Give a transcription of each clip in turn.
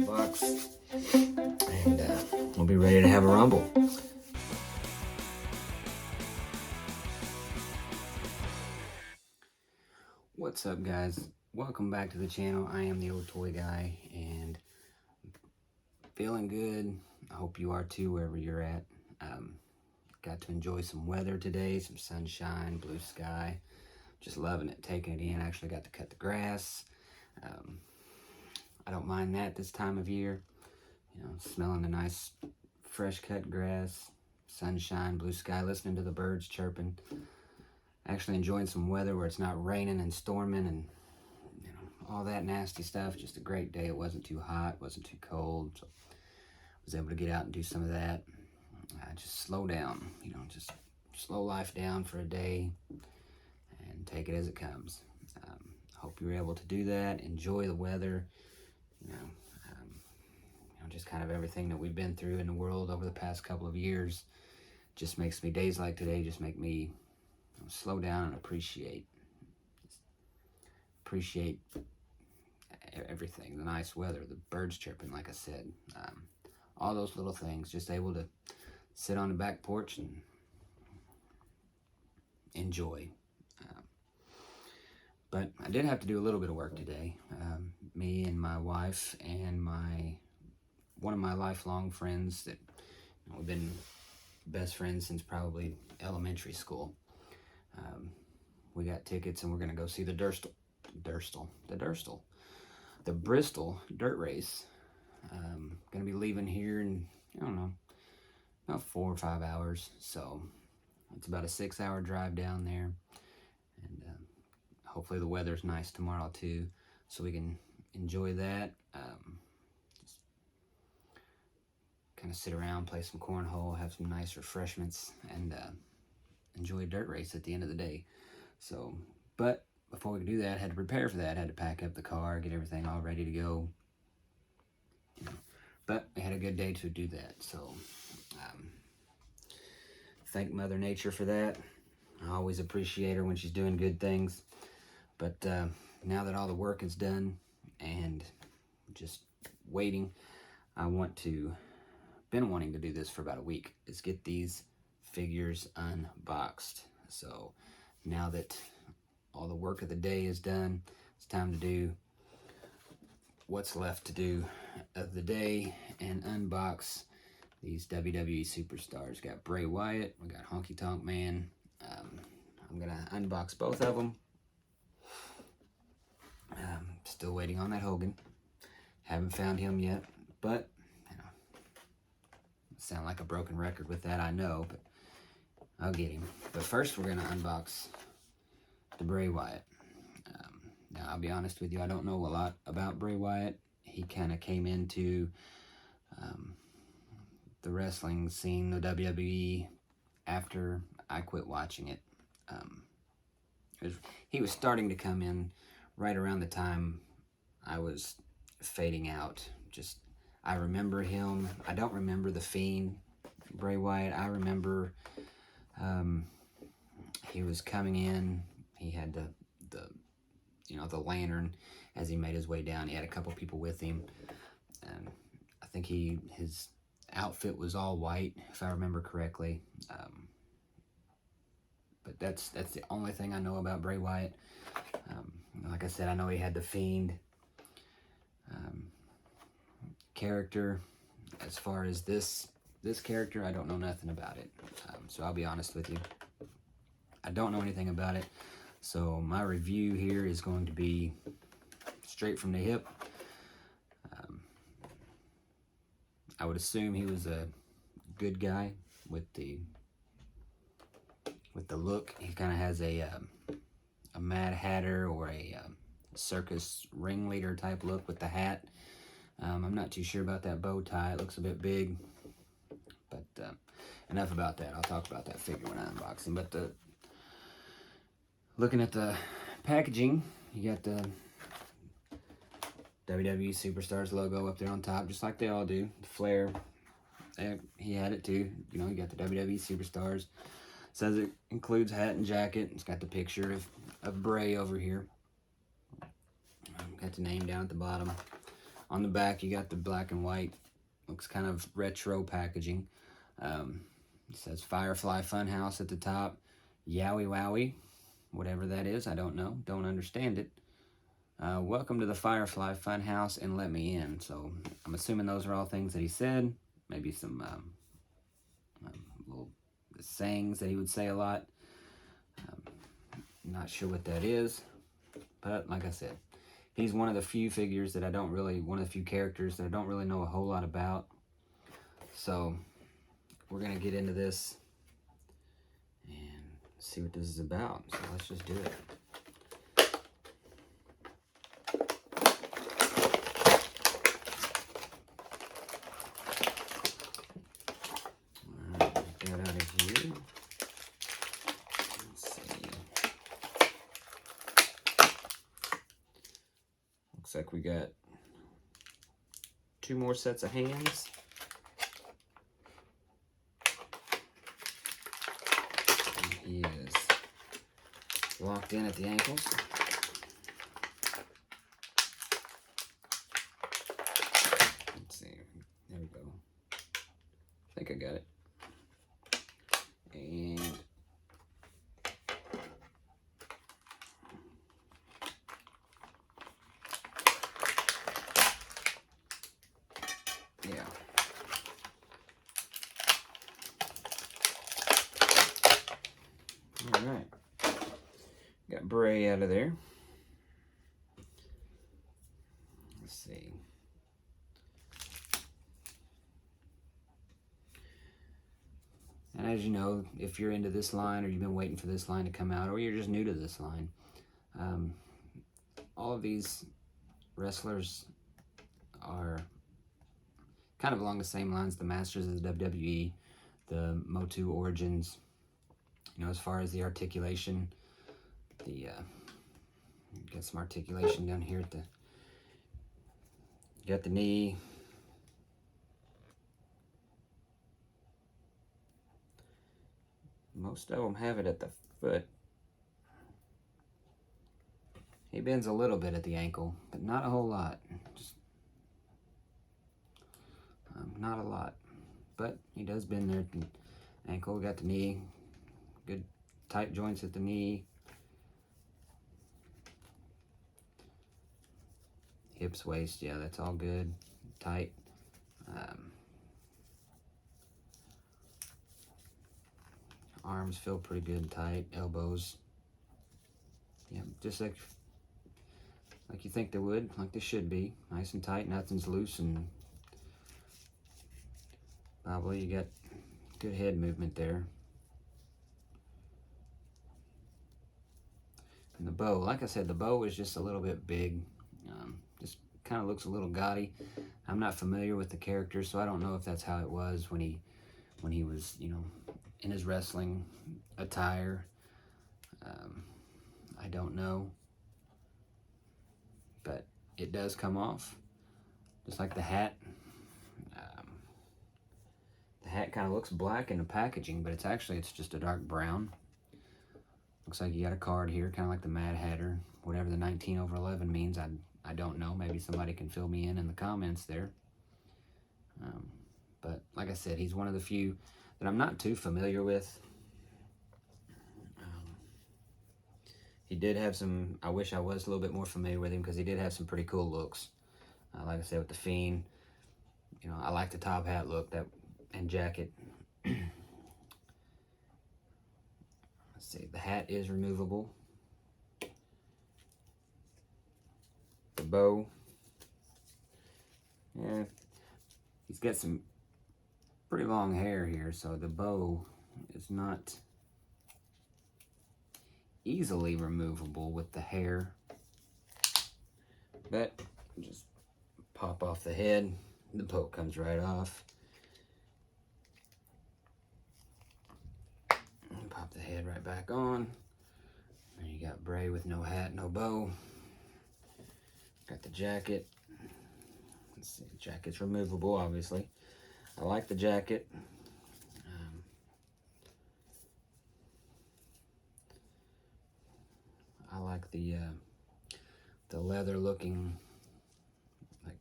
bucks, and we'll be ready to have a rumble. What's up, guys? Welcome back to the channel. I am the old toy guy, and feeling good. I hope you are too, wherever you're at. Got to enjoy some weather today, some sunshine, blue sky. Just loving it, taking it in. Actually got to cut the grass. I don't mind that this time of year. You know, smelling the nice, fresh cut grass, sunshine, blue sky, listening to the birds chirping. Actually enjoying some weather where it's not raining and storming and, you know, all that nasty stuff. Just a great day. It wasn't too hot, wasn't too cold. So I was able to get out and do some of that. Just slow down, you know, just slow life down for a day and take it as it comes. Hope you're able to do that. Enjoy the weather, you know, just kind of everything that we've been through in the world over the past couple of years. Just makes me, days like today, just make me slow down and appreciate everything. The nice weather, the birds chirping, like I said, all those little things. Just able to sit on the back porch and enjoy. But I did have to do a little bit of work today. Me and my wife and one of my lifelong friends that, you know, we've been best friends since probably elementary school. We got tickets and we're gonna go see the Bristol dirt race. Gonna be leaving here in, I don't know, about 4 or 5 hours. So it's about a 6-hour drive down there, and hopefully the weather's nice tomorrow too, so we can enjoy that. Just kind of sit around, play some cornhole, have some nice refreshments, and enjoy a dirt race at the end of the day. So, but before we could do that, I had to prepare for that. I had to pack up the car, get everything all ready to go. You know, but we had a good day to do that. So, thank Mother Nature for that. I always appreciate her when she's doing good things. But now that all the work is done and just waiting, been wanting to do this for about a week, is get these figures unboxed. So now that all the work of the day is done, it's time to do what's left to do of the day and unbox these WWE superstars. Got Bray Wyatt, we got Honky Tonk Man. I'm gonna unbox both of them. Still waiting on that Hogan. Haven't found him yet, but you know, sound like a broken record with that, I know, but I'll get him. But first, we're gonna unbox the Bray Wyatt. Now, I'll be honest with you, I don't know a lot about Bray Wyatt. He kind of came into the wrestling scene, the WWE, after I quit watching it. He was starting to come in right around the time I was fading out. I remember him. I don't remember the Fiend, Bray Wyatt. I remember he was coming in. He had the lantern as he made his way down. He had a couple people with him. I think his outfit was all white, if I remember correctly. But that's the only thing I know about Bray Wyatt. Like I said, I know he had the Fiend character. As far as this character, I don't know nothing about it. So I'll be honest with you, I don't know anything about it. So my review here is going to be straight from the hip. I would assume he was a good guy with the look. He kind of has a Mad Hatter or a circus ringleader type look with the hat. I'm not too sure about that bow tie. It looks a bit big. But enough about that. I'll talk about that figure when I unbox him. But looking at the packaging, you got the WWE Superstars logo up there on top, just like they all do. The flare, he had it too. You know, you got the WWE Superstars. Says it includes hat and jacket. It's got the picture of Bray over here. Got the name down at the bottom. On the back, you got the black and white. Looks kind of retro packaging. It says Firefly Funhouse at the top. Yowie Wowie. Whatever that is, I don't know. Don't understand it. Welcome to the Firefly Funhouse and let me in. So I'm assuming those are all things that he said. Maybe some little sayings that he would say a lot. Not sure what that is. But like I said, he's one of the few figures that one of the few characters that I don't really know a whole lot about. So we're going to get into this and see what this is about. So let's just do it. Looks like we got 2 more sets of hands. And he is locked in at the ankles. Let's see. There we go. I think I got it. And yeah. All right. Got Bray out of there. Let's see. And as you know, if you're into this line or you've been waiting for this line to come out or you're just new to this line, all of these wrestlers are kind of along the same lines, the Masters of the WWE, the Motu Origins, as far as the articulation, got some articulation down here at got the knee. Most of them have it at the foot. He bends a little bit at the ankle, but not a whole lot. Just, not a lot. But he does bend there at the ankle. Got the knee. Good tight joints at the knee. Hips, waist, yeah, that's all good. Tight. Arms feel pretty good and tight. Elbows. Yeah, just like you think they would, like they should be. Nice and tight, nothing's loose, and probably you got good head movement there. And the bow, like I said, the bow is just a little bit big. Just kind of looks a little gaudy. I'm not familiar with the character, so I don't know if that's how it was when he was, in his wrestling attire. I don't know. But it does come off, just like the hat. The hat kind of looks black in the packaging, but it's just a dark brown. Looks like you got a card here, kind of like the Mad Hatter. Whatever the 19/11 means, I don't know. Maybe somebody can fill me in the comments there. But like I said, he's one of the few that I'm not too familiar with. He did have some, I wish I was a little bit more familiar with him because he did have some pretty cool looks. Like I said, with the Fiend, I like the top hat look and jacket. Let's see, the hat is removable. The bow, yeah, he's got some pretty long hair here, so the bow is not easily removable with the hair, but just pop off the head, the poke comes right off. And pop the head right back on. And you got Bray with no hat, no bow. Got the jacket. Let's see, the jacket's removable, obviously. I like the jacket. I like the leather looking, like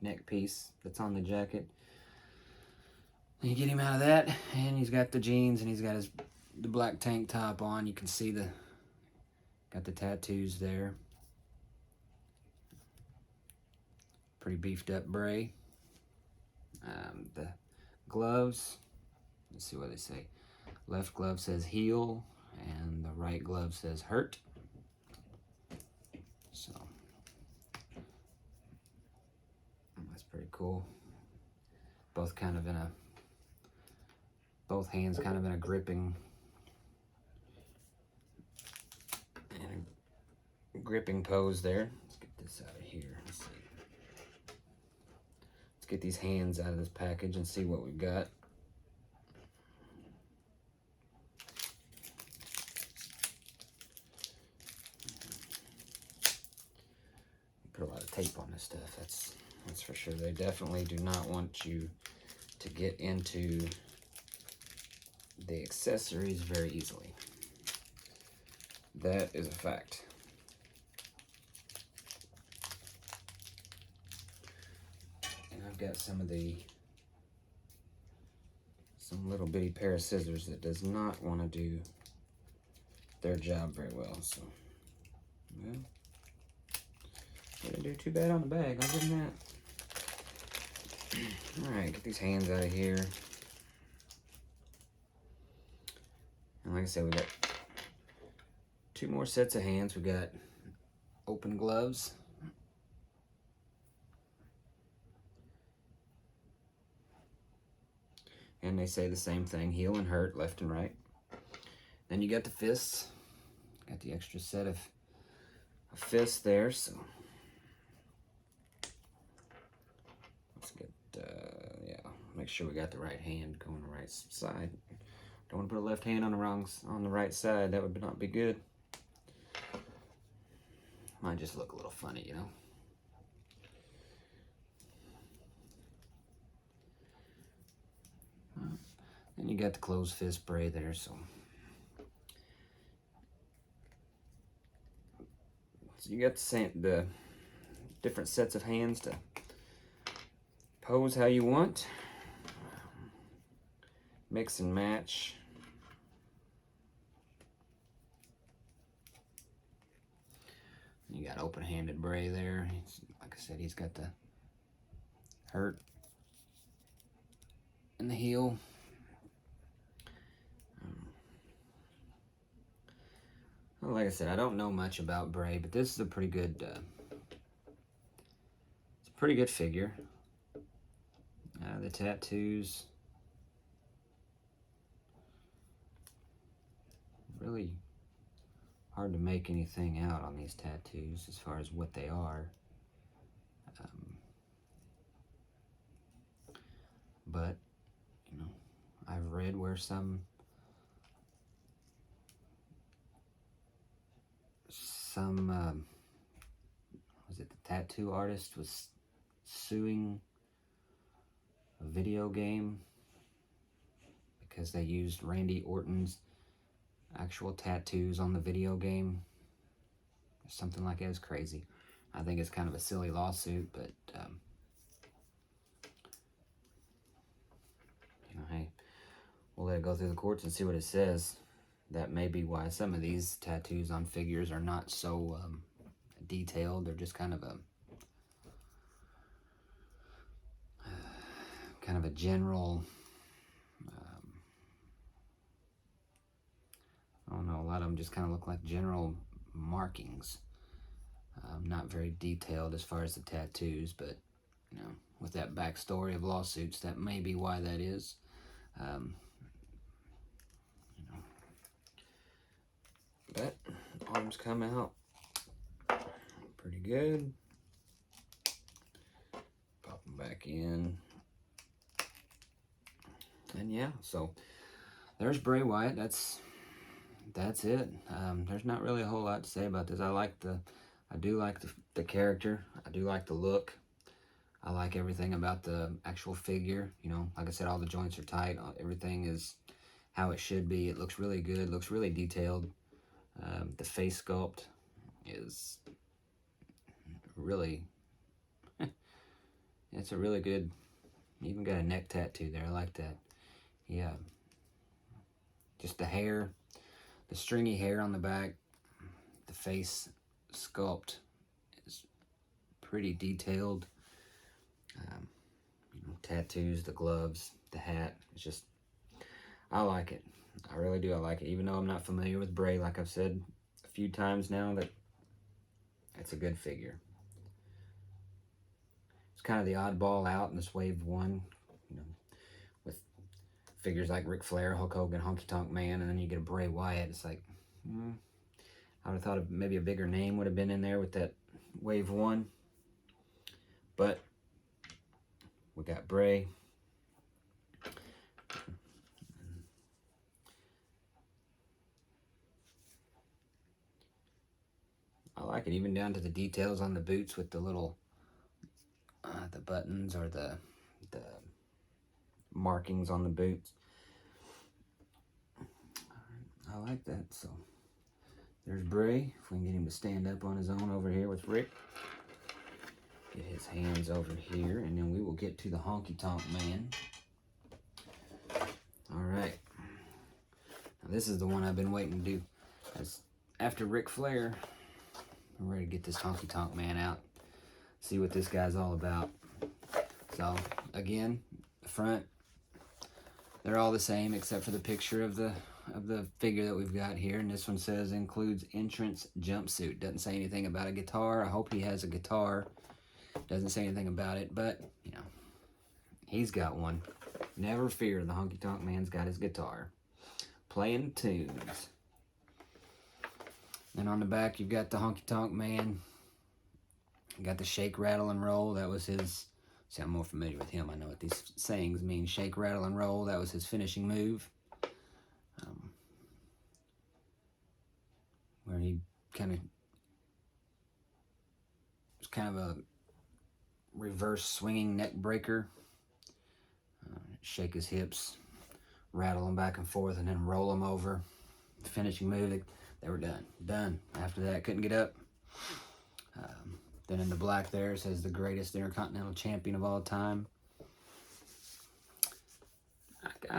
neck piece that's on the jacket. And you get him out of that, and he's got the jeans, and he's got the black tank top on. You can see got the tattoos there. Pretty beefed up Bray. The gloves, let's see what they say. Left glove says heel, and the right glove says hurt. So that's pretty cool. Both hands kind of in a gripping pose there. Let's get this out of here. Let's see. Let's get these hands out of this package and see what we've got. Put a lot of tape on this stuff. That's for sure. They definitely do not want you to get into the accessories very easily. That is a fact. And I've got some little bitty pair of scissors that does not want to do their job very well. So, well, didn't do too bad on the bag. I'll give them that. All right, get these hands out of here. And like I said, we got 2 more sets of hands. We got open gloves. And they say the same thing, heel and hurt, left and right. Then you got the fists. Got the extra set of fists there, so let's get, yeah, make sure we got the right hand going the right side. Don't want to put a left hand on the right side. That would not be good. Might just look a little funny, you know. And you got the closed fist Bray there, so you got the different sets of hands to pose how you want. Mix and match. You got open-handed Bray there. Like I said, he's got the hurt in the heel. Well, like I said, I don't know much about Bray, but this is a pretty good. It's a pretty good figure. The tattoos, really hard to make anything out on these tattoos as far as what they are. But you know, I've read where some was it the tattoo artist was suing a video game because they used Randy Orton's actual tattoos on the video game. Something like that. Is crazy. I think it's kind of a silly lawsuit, but you know, hey, we'll let it go through the courts and see what it says. That may be why some of these tattoos on figures are not so detailed. They're just kind of a general, I don't know, a lot of them just kind of look like general markings. Not very detailed as far as the tattoos, but you know, with that backstory of lawsuits, that may be why that is. You know, but arms come out pretty good. Pop them back in. And yeah, so there's Bray Wyatt. That's it. There's not really a whole lot to say about this. I do like the character. I do like the look. I like everything about the actual figure. You know, like I said, all the joints are tight. Everything is how it should be. It looks really good. Looks really detailed. The face sculpt is really It's a really good, even got a neck tattoo there. I like that. Yeah. Just the hair, the stringy hair on the back, the face sculpt is pretty detailed. Tattoos, the gloves, the hat. It's just, I like it. I really do. I like it. Even though I'm not familiar with Bray, like I've said a few times now, that it's a good figure. It's kind of the oddball out in this wave one, with figures like Ric Flair, Hulk Hogan, Honky Tonk Man, and then you get a Bray Wyatt. It's like, I would have thought of maybe a bigger name would have been in there with that wave one. But we got Bray. I like it, even down to the details on the boots with the little, the buttons or the markings on the boots. I like that. So there's Bray. If we can get him to stand up on his own over here with Rick. Get his hands over here, and then we will get to the Honky Tonk Man. All right. Now this is the one I've been waiting to do. After Ric Flair, I'm ready to get this Honky Tonk Man out. See what this guy's all about. So, again, the front, they're all the same except for the picture of the figure that we've got here. And this one says includes entrance jumpsuit. Doesn't say anything about a guitar. I hope he has a guitar. Doesn't say anything about it, but, he's got one. Never fear, the Honky Tonk Man's got his guitar. Playing tunes. Then on the back, you've got the Honky Tonk Man. You got the shake, rattle, and roll. That was his... See, I'm more familiar with him. I know what these sayings mean. Shake, rattle, and roll. That was his finishing move. Where he kind of a reverse swinging neck breaker. Shake his hips, rattle them back and forth, and then roll them over. Finishing move, they were done. Done. After that, couldn't get up. Then in the black there, it says the greatest Intercontinental Champion of all time.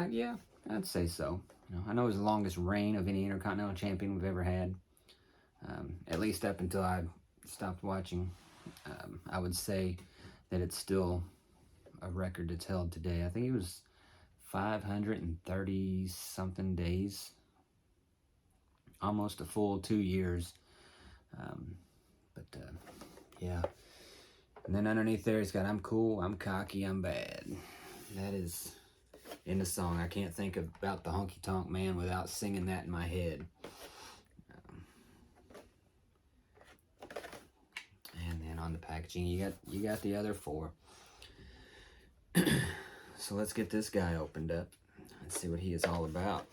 Yeah, I'd say so. I know it was the longest reign of any Intercontinental Champion we've ever had. At least up until I stopped watching. I would say that it's still a record that's held today. I think it was 530-something days. Almost a full 2 years. Yeah. And then underneath there, it's got, I'm cool, I'm cocky, I'm bad. That is in the song. I can't think about the Honky Tonk Man without singing that in my head. And then on the packaging, you got the other four. So let's get this guy opened up and see what he is all about.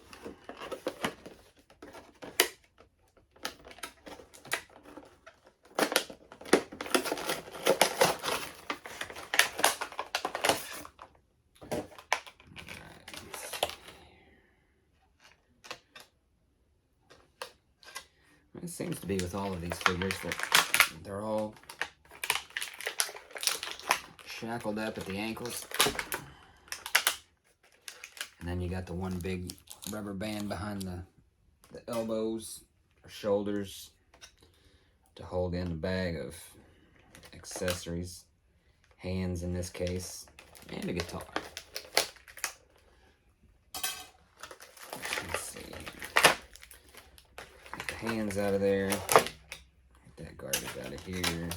It seems to be with all of these figures that they're all shackled up at the ankles. And then you got the one big rubber band behind the elbows or shoulders to hold in the bag of accessories. Hands in this case, and a guitar. Let's see. Get the hands out of there. Get that garbage out of here.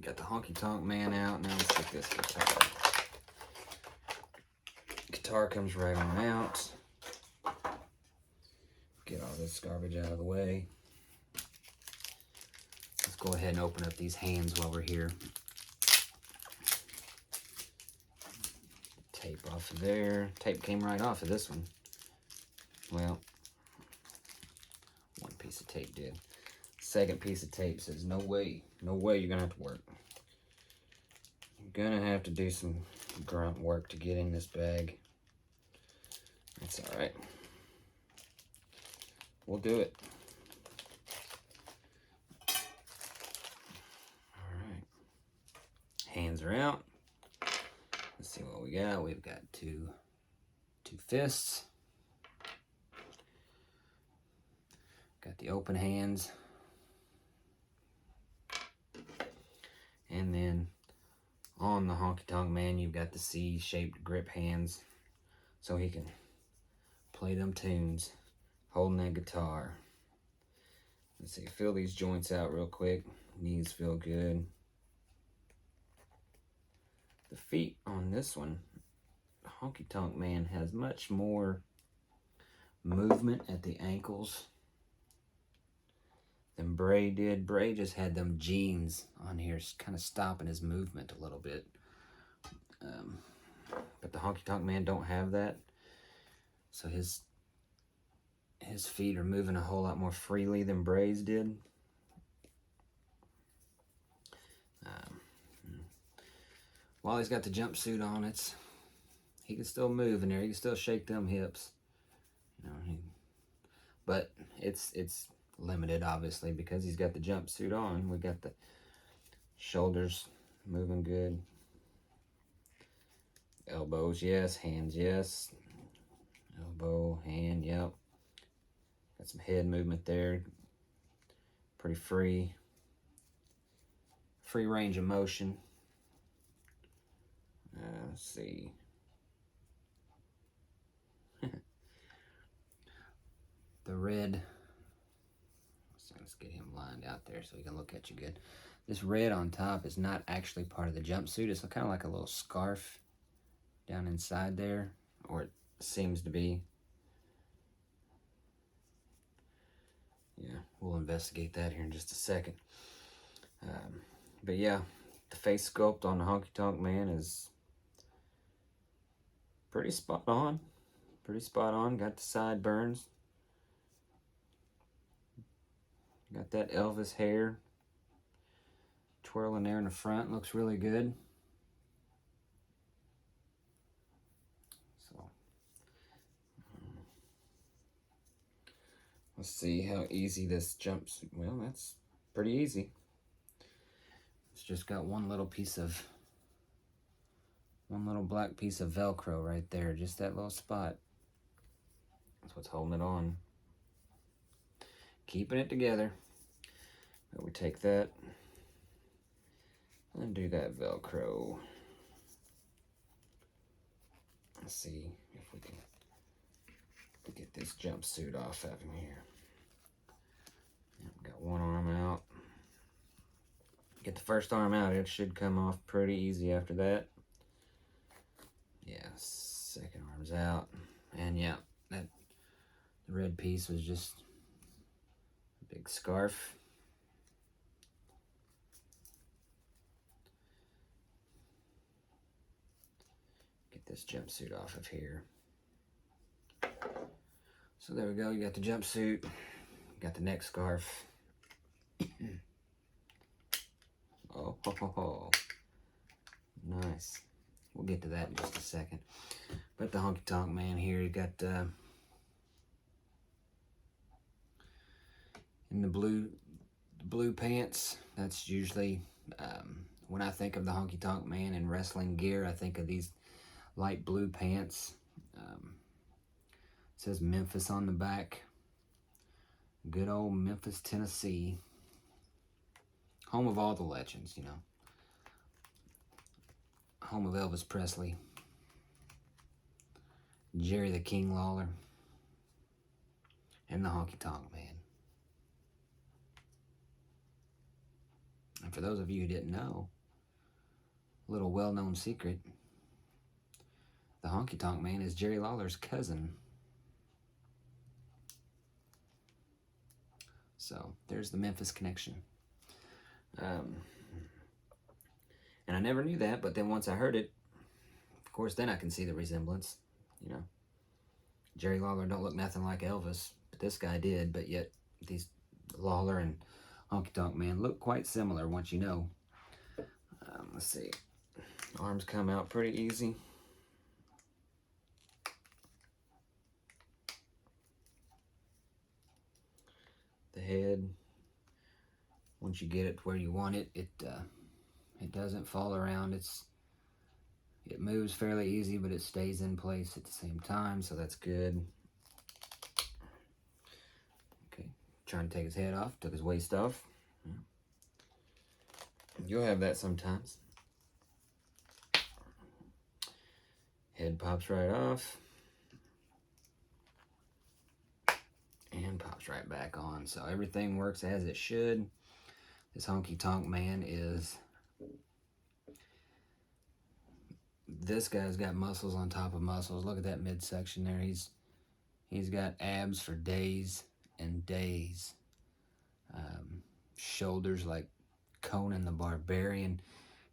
Got the Honky Tonk Man out. Now let's get this guitar. Guitar comes right on out. Get all this garbage out of the way. Let's go ahead and open up these hands while we're here. Tape off of there. Tape came right off of this one. Well, one piece of tape did. Second piece of tape says, no way you're gonna have to work. You're gonna have to do some grunt work to get in this bag. That's all right. We'll do it. All right. Hands hands are out. Let's see what we got. We've got two fists. Got the open hands. And then on the Honky Tonk Man, you've got the C-shaped grip hands, so he can play them tunes, holding that guitar. Let's see, feel these joints out real quick. Knees feel good. The feet on this one, the Honky Tonk Man has much more movement at the ankles than Bray did. Bray just had them jeans on here, kind of stopping his movement a little bit. But the Honky Tonk Man don't have that. So his feet are moving a whole lot more freely than Bray's did. While he's got the jumpsuit on, he can still move in there. He can still shake them hips. You know, but it's limited, obviously, because he's got the jumpsuit on. We got the shoulders moving good. Elbows, yes. Hands, yes. Elbow, hand, yep. Got some head movement there. Pretty free. Free range of motion. Let's see. The red. Let's get him lined out there so he can look at you good. This red on top is not actually part of the jumpsuit. It's kind of like a little scarf down inside there, or it seems to be. Yeah, we'll investigate that here in just a second. But yeah, the face sculpt on the Honky Tonk Man is pretty spot on. Pretty spot on. Got the sideburns. Got that Elvis hair twirling there in the front. Looks really good. So, let's see how easy this jumps. Well, that's pretty easy. It's just got one little black piece of Velcro right there. Just that little spot. That's what's holding it on. Keeping it together. But we take that and do that Velcro. Let's see if we can get this jumpsuit off of him here. Got one arm out. Get the first arm out. It should come off pretty easy after that. Yeah, second arm's out. And yeah, the red piece was just a big scarf. Get this jumpsuit off of here. So there we go. You got the jumpsuit. You got the neck scarf. Oh, nice. We'll get to that in just a second. But the Honky Tonk Man here, you got in the blue pants. That's usually when I think of the Honky Tonk Man in wrestling gear, I think of these light blue pants. It says Memphis on the back. Good old Memphis, Tennessee. Home of all the legends, you know. Home of Elvis Presley. Jerry the King Lawler. And the Honky Tonk Man. And for those of you who didn't know, a little well-known secret, the Honky Tonk Man is Jerry Lawler's cousin. So, there's the Memphis connection. And I never knew that, but then once I heard it, of course, then I can see the resemblance, you know. Jerry Lawler don't look nothing like Elvis, but this guy did, but yet these Lawler and Honky Tonk Man look quite similar once you know. Let's see. Arms come out pretty easy. The head, once you get it where you want it, it It doesn't fall around. It moves fairly easy, but it stays in place at the same time, so that's good. Okay, trying to take his head off, took his waist off. You'll have that sometimes. Head pops right off. And pops right back on. So everything works as it should. This Honky Tonk Man is... This guy's got muscles on top of muscles. Look at that midsection there. He's got abs for days and days. Shoulders like Conan the Barbarian.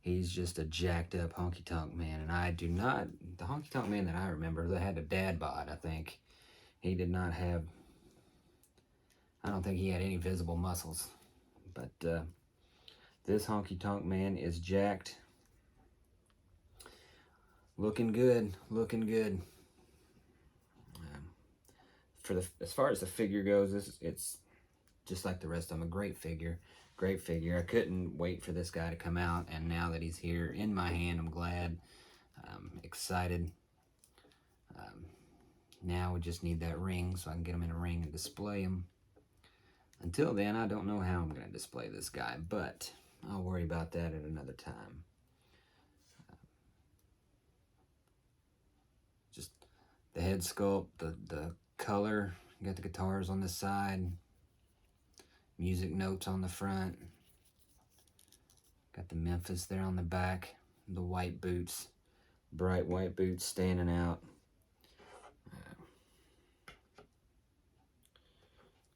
He's just a jacked up Honky Tonk Man. And I do not... The Honky Tonk Man that I remember, that had a dad bod, I think. He did not have... I don't think he had any visible muscles. But this Honky Tonk Man is jacked. Looking good. Looking good. As far as the figure goes, it's just like the rest of them. A great figure. Great figure. I couldn't wait for this guy to come out. And now that he's here in my hand, I'm glad. Excited. Now we just need that ring so I can get him in a ring and display him. Until then, I don't know how I'm going to display this guy, but I'll worry about that at another time. Just the head sculpt, the color. You got the guitars on the side, music notes on the front. Got the Memphis there on the back, the white boots, bright white boots standing out.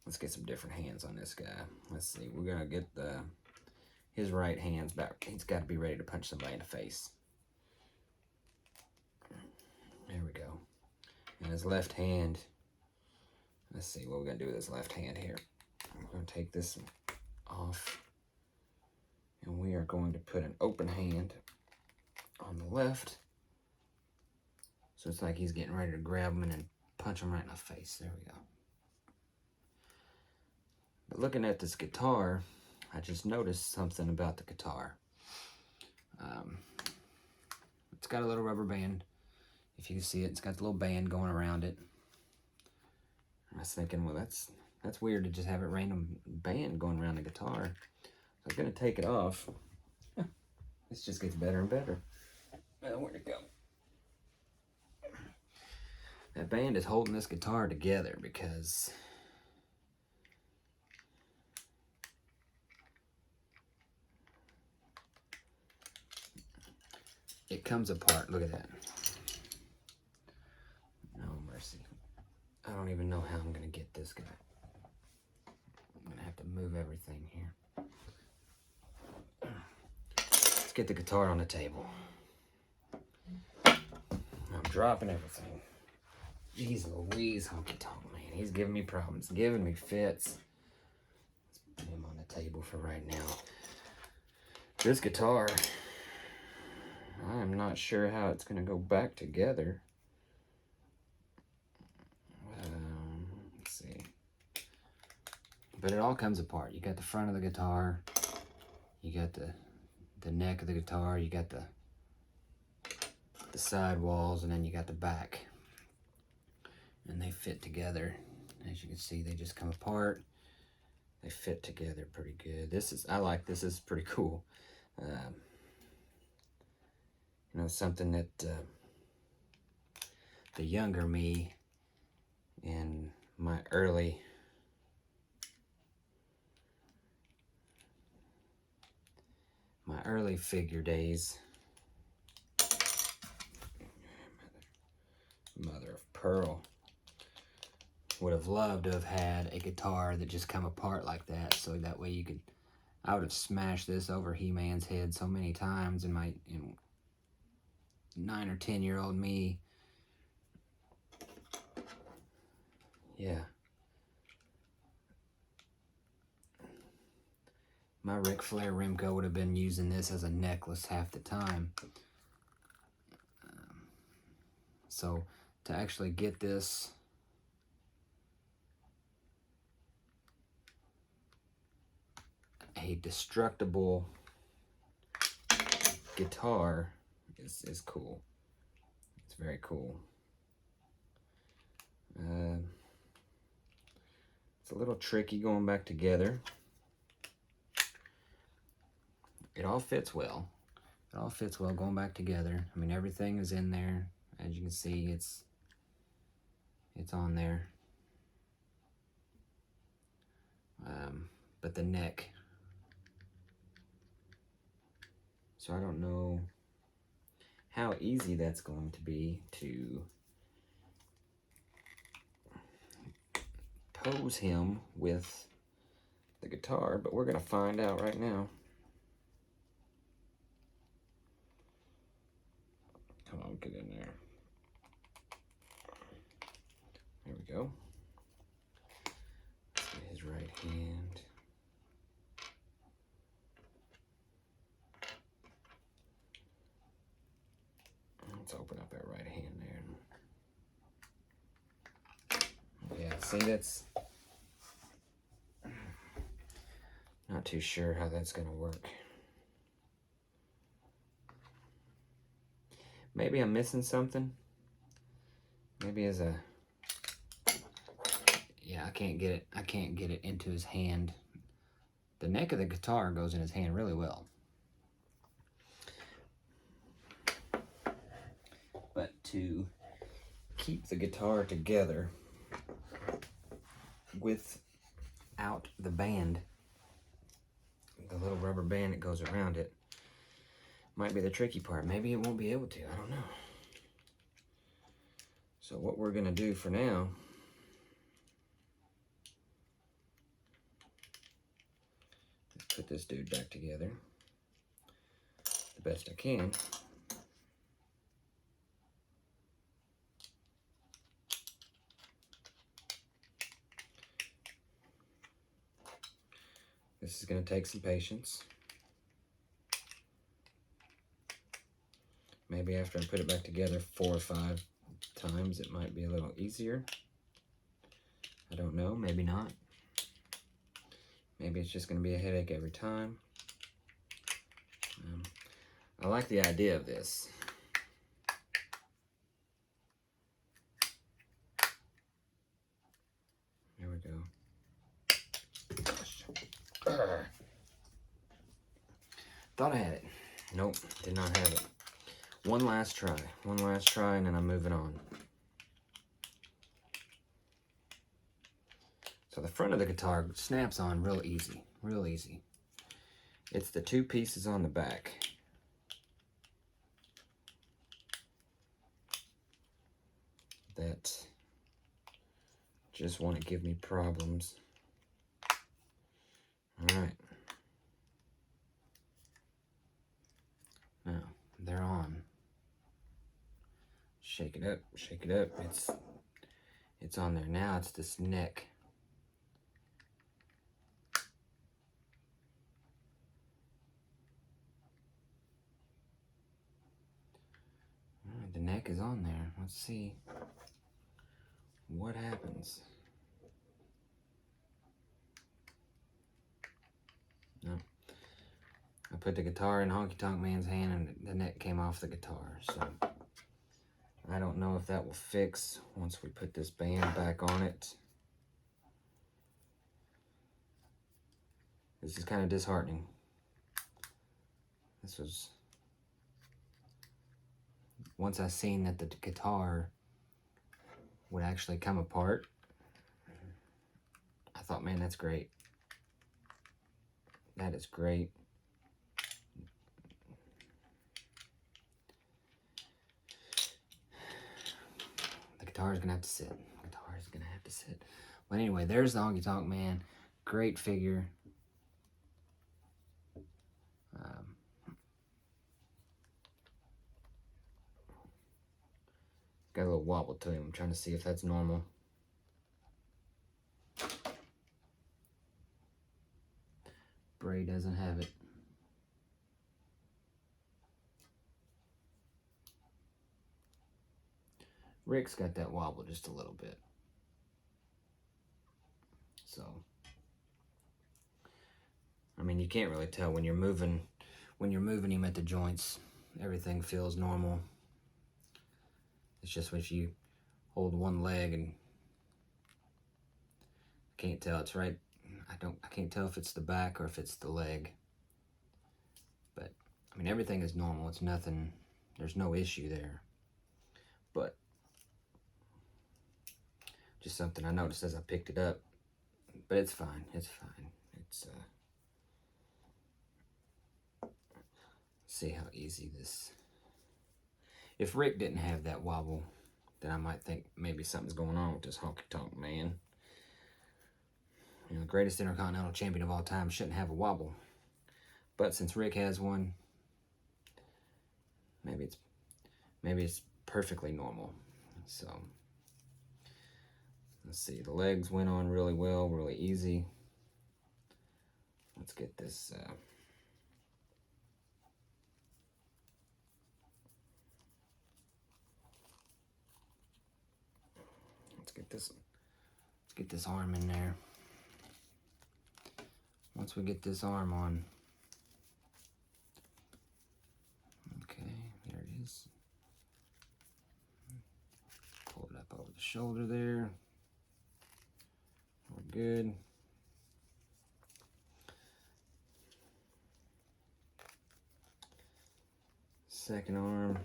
Let's get some different hands on this guy. Let's see. We're going to get his right hand's back. He's got to be ready to punch somebody in the face. There we go. And his left hand. Let's see what we're going to do with his left hand here. We're going to take this off. And we are going to put an open hand on the left. So it's like he's getting ready to grab him and then punch him right in the face. There we go. But looking at this guitar, I just noticed something about the guitar. It's got a little rubber band. If you can see it, it's got the little band going around it. I was thinking, well, that's weird to just have a random band going around the guitar. So I'm going to take it off. This just gets better and better. Well, where'd it go? That band is holding this guitar together because... it comes apart. Look at that. No mercy. I don't even know how I'm going to get this guy. I'm going to have to move everything here. Let's get the guitar on the table. I'm dropping everything. Jeez Louise, Honky Tonk Man. He's giving me problems, giving me fits. Let's put him on the table for right now. This guitar... I'm not sure how it's going to go back together. Let's see. But it all comes apart. You got the front of the guitar. You got the neck of the guitar. You got the side walls. And then you got the back. And they fit together. As you can see, they just come apart. They fit together pretty good. I like this. This is pretty cool. You know, something that the younger me in my early figure days, mother of pearl, would have loved to have had a guitar that just come apart like that, so that way you could... I would have smashed this over He-Man's head so many times in my... 9 or 10-year-old me. Yeah. My Ric Flair Remco would have been using this as a necklace half the time. So to actually get this a destructible guitar is cool. It's very cool. It's a little tricky going back together. It all fits well. It all fits well going back together. I mean, everything is in there. As you can see, it's on there. But the neck. So I don't know how easy that's going to be to pose him with the guitar, but we're going to find out right now. Come on, get in there. There we go. Let's get his right hand. Let's open up that right hand there. Yeah, see, that's not too sure how that's going to work. Maybe I'm missing something. Maybe as a... Yeah, I can't get it into his hand. The neck of the guitar goes in his hand really well. But to keep the guitar together without the band, the little rubber band that goes around it, might be the tricky part. Maybe it won't be able to. I don't know. So what we're going to do for now is put this dude back together the best I can. This is going to take some patience. Maybe after I put it back together 4 or 5 times, it might be a little easier. I don't know, maybe not. Maybe it's just going to be a headache every time. I like the idea of this. There we go. Thought I had it. Nope, did not have it. One last try, and then I'm moving on. So the front of the guitar snaps on real easy, real easy. It's the 2 pieces on the back. That just want to give me problems. All right. Now, they're on. Shake it up, shake it up. It's on there. Now it's this neck. All right, the neck is on there. Let's see what happens. No. I put the guitar in Honky Tonk Man's hand and the neck came off the guitar. So I don't know if that will fix once we put this band back on it. This is kind of disheartening. This was... Once I seen that the guitar would actually come apart, I thought, man, that's great. That is great. The guitar is going to have to sit. The guitar is going to have to sit. But anyway, there's the Honky Tonk Man. Great figure. Got a little wobble to him. I'm trying to see if that's normal. Bray doesn't have it. Rick's got that wobble just a little bit. So, I mean, you can't really tell when you're moving him at the joints. everything feels normal. It's just when you hold one leg and can't tell it's right. I can't tell if it's the back or if it's the leg. But I mean, everything is normal. It's nothing. There's no issue there. But just something I noticed as I picked it up. But it's fine. It's fine. It's see how easy this. If Rick didn't have that wobble, then I might think maybe something's going on with this Honky Tonk Man. You know, the greatest Intercontinental Champion of all time shouldn't have a wobble. But since Rick has one, maybe it's perfectly normal. So let's see. The legs went on really well, really easy. Let's get this. Let's get this arm in there. Once we get this arm on, okay, there it is. Pull it up over the shoulder there. We're good. Second arm,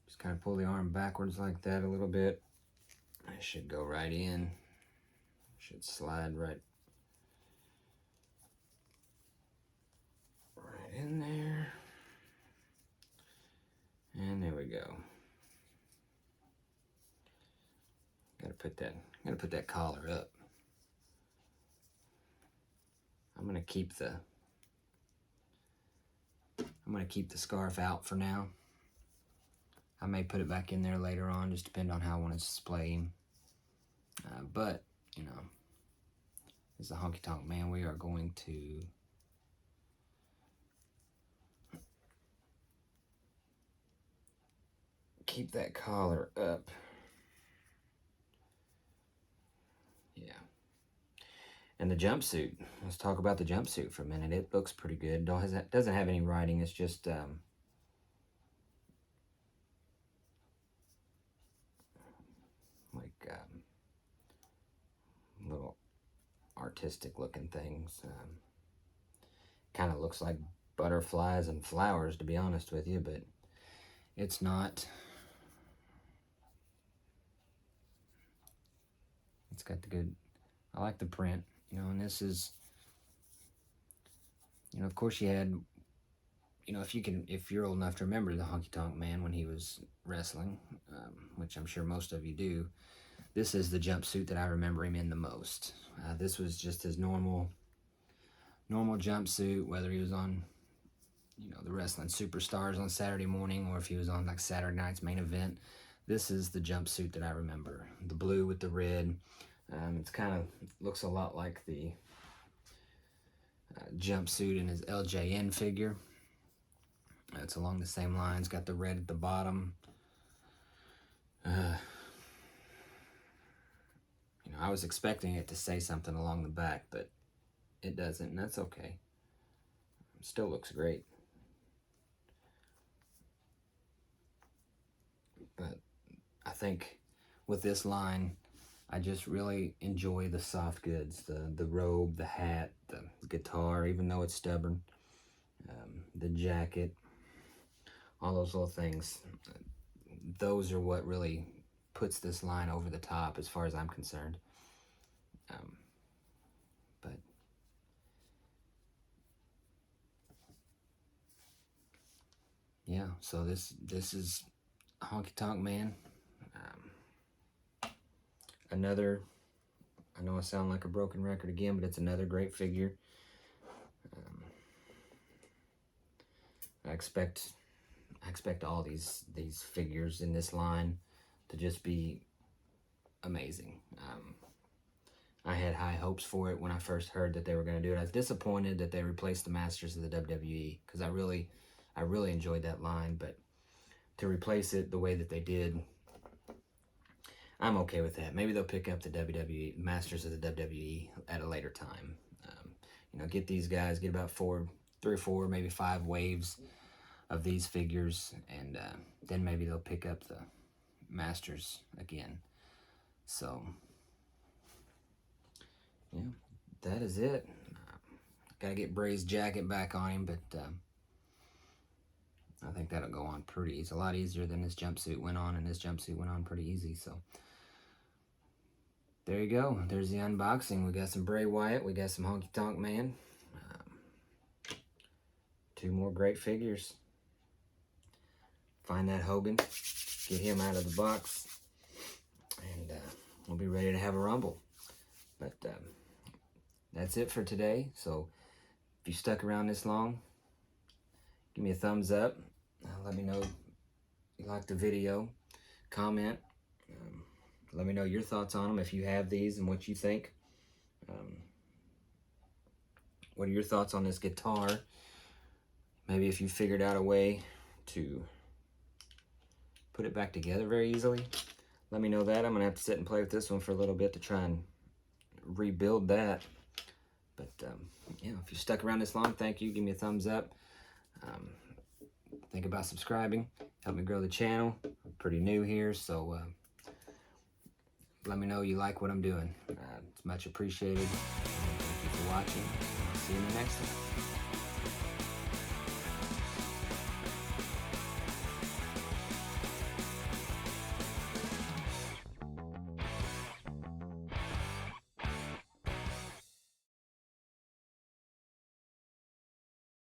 just kind of pull the arm backwards like that a little bit. It should go right in. Should slide right in there. And there we go. Gotta put that collar up. I'm gonna keep the scarf out for now. I may put it back in there later on, just depend on how I want to display him. But, you know, as the Honky Tonk Man, we are going to keep that collar up. Yeah. And the jumpsuit. Let's talk about the jumpsuit for a minute. It looks pretty good. Doesn't have any writing. It's just little artistic looking things. Kind of looks like butterflies and flowers, to be honest with you, but it's not. It's got the good, I like the print, you know, and this is, you know, of course you had, you know, if you're old enough to remember the Honky Tonk Man when he was wrestling, which I'm sure most of you do, this is the jumpsuit that I remember him in the most. This was just his normal jumpsuit, whether he was on, you know, the Wrestling Superstars on Saturday morning or if he was on like Saturday night's Main Event. This is the jumpsuit that I remember. The blue with the red. It's kind of looks a lot like the jumpsuit in his LJN figure. It's along the same lines. Got the red at the bottom. You know, I was expecting it to say something along the back, but it doesn't, and that's okay. It still looks great. But I think with this line, I just really enjoy the soft goods, the robe, the hat, the guitar, even though it's stubborn, the jacket, all those little things. Those are what really puts this line over the top as far as I'm concerned. But yeah, so this is Honky Tonk Man. Another, I know I sound like a broken record again, but it's another great figure. I expect all these figures in this line to just be amazing. I had high hopes for it when I first heard that they were going to do it. I was disappointed that they replaced the Masters of the WWE because I really enjoyed that line, but to replace it the way that they did, I'm okay with that. Maybe they'll pick up the WWE Masters of the WWE at a later time. You know, get these guys, get about 3 or 4, maybe 5 waves of these figures, and then maybe they'll pick up the Masters again. So, yeah, that is it. Got to get Bray's jacket back on him, but I think that'll go on pretty. It's a lot easier than this jumpsuit went on, and this jumpsuit went on pretty easy. So, there you go. There's the unboxing. We got some Bray Wyatt. We got some Honky Tonk Man. 2 more great figures. Find that Hogan. Get him out of the box. And we'll be ready to have a Rumble. But that's it for today. So if you stuck around this long, give me a thumbs up. Let me know you liked the video. Comment. Let me know your thoughts on them if you have these and what you think. What are your thoughts on this guitar? Maybe if you figured out a way to put it back together very easily, let me know that. I'm going to have to sit and play with this one for a little bit to try and rebuild that. But, yeah, if you stuck around this long, thank you. Give me a thumbs up. Think about subscribing. Help me grow the channel. I'm pretty new here, so let me know you like what I'm doing. It's much appreciated. Thank you for watching. I'll see you in the next one.